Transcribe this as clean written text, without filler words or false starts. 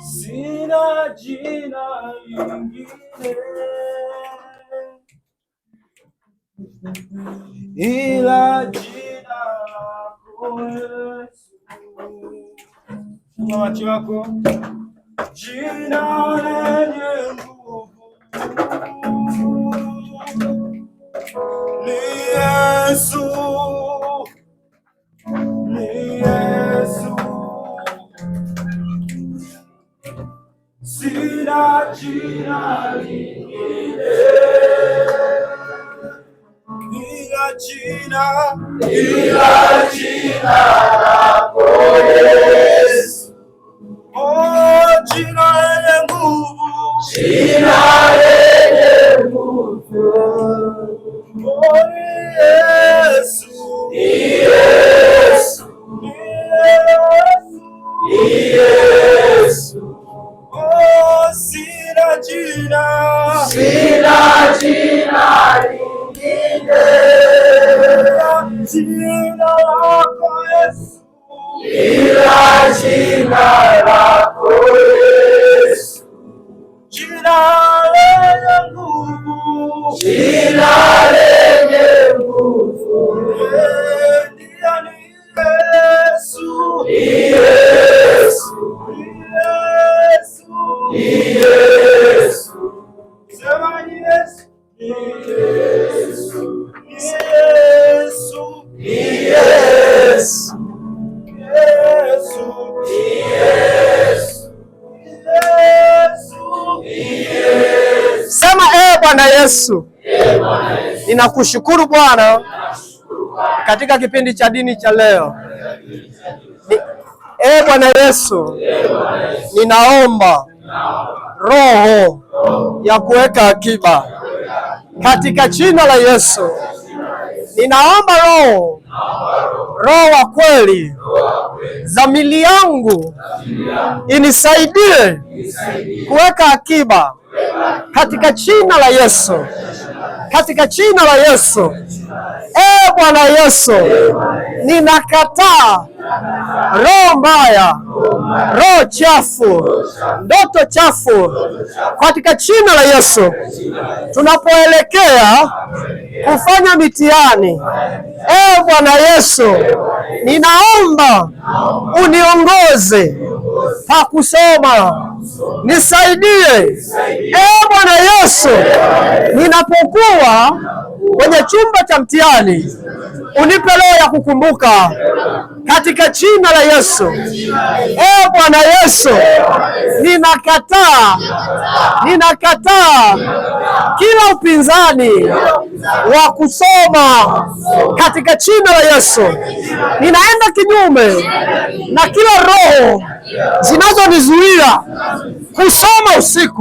sina jina lingine ila jina lako Yesu. Wakati wako, jina lenye nguvu ni Yesu, ni Yesu. Sina jina lingine ila jina lako Yesu. Oh, jina lenye nguvu, jina lenye nguvu. Oh, ni Yesu, ni Yesu, ni Yesu, ni Yesu. Oh, sina jina lingine jina lako Yesu, ila jina lako Yesu. Jina lenye nguvu, jina lenye nguvu. Ndio ni Yesu, ni Yesu, ni Yesu, ni Yesu. Sema ni Yesu, ni Yesu, ni Yesu, ni Yesu, Yesu, ni Yesu, ni Yesu. Sema Bwana Yesu, ninakushukuru Bwana katika kipindi cha dini cha leo. Bwana Yesu, ninaomba roho ya kuweka akiba katika jina la Yesu. Ninaomba roho wa kweli, dhamiri yangu inisaidie kuweka akiba katika jina la Yesu, katika jina la Yesu. Bwana Yesu, ninakataa roho mbaya, roho chafu, ndoto chafu katika jina la Yesu. Tunapoelekea kufanya mitihani, Bwana Yesu, ninaomba uniongoze pa kusoma, nisaidie Bwana Yesu, ninapokuwa kwenye chumba cha mtihani, unipe roho ya kukumbuka katika jina la Yesu. Bwana Yesu, ninakataa kila upinzani wa kusoma katika jina la Yesu. Ninaenda kinyume na kila roho zinazonizuia kusoma usiku.